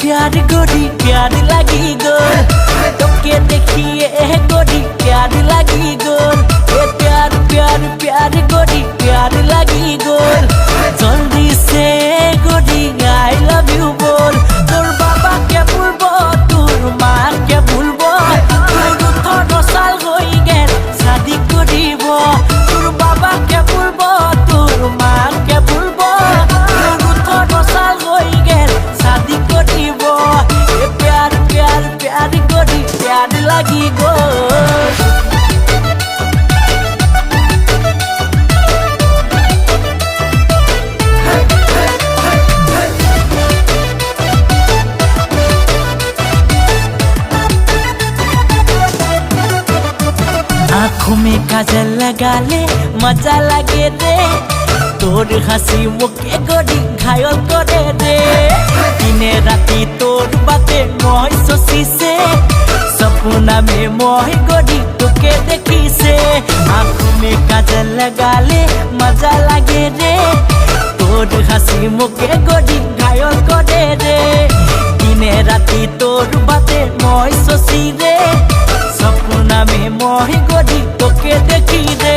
प्यार गोरी प्यार लगी गोल तोके देखिए गोरी प्यार लगी गोल प्यार प्यार प्यार गोरी प्यार लगी गोल जल्दी से गोरी आई लव यू बोल तोर बाबा के भूलबो तोर माँ के भूलबो तोर थोड़ो साल होई गेल शादी करिब तोर बाबा के भूलबो तोर माँ के भूलबो तोर थोड़ो साल होई गेल शादी करिब प्यार प्यार प्यार गोरी प्यार लगी गोल आँखों में काजल लगा ले मजा लगे रे तोर हंसी मुखे गोरी घायल करे रे दिने राती तोर बाते मोह सोसी से सपना में मोह गोरी तोके देखी से आँखों में काजल लगा ले मजा लगे रे तोर हंसी मुखे गोरी घायल करे रे दिने राती तोर बाते मोह सोसी रे सपना में मोह गोरी तोके देखी रे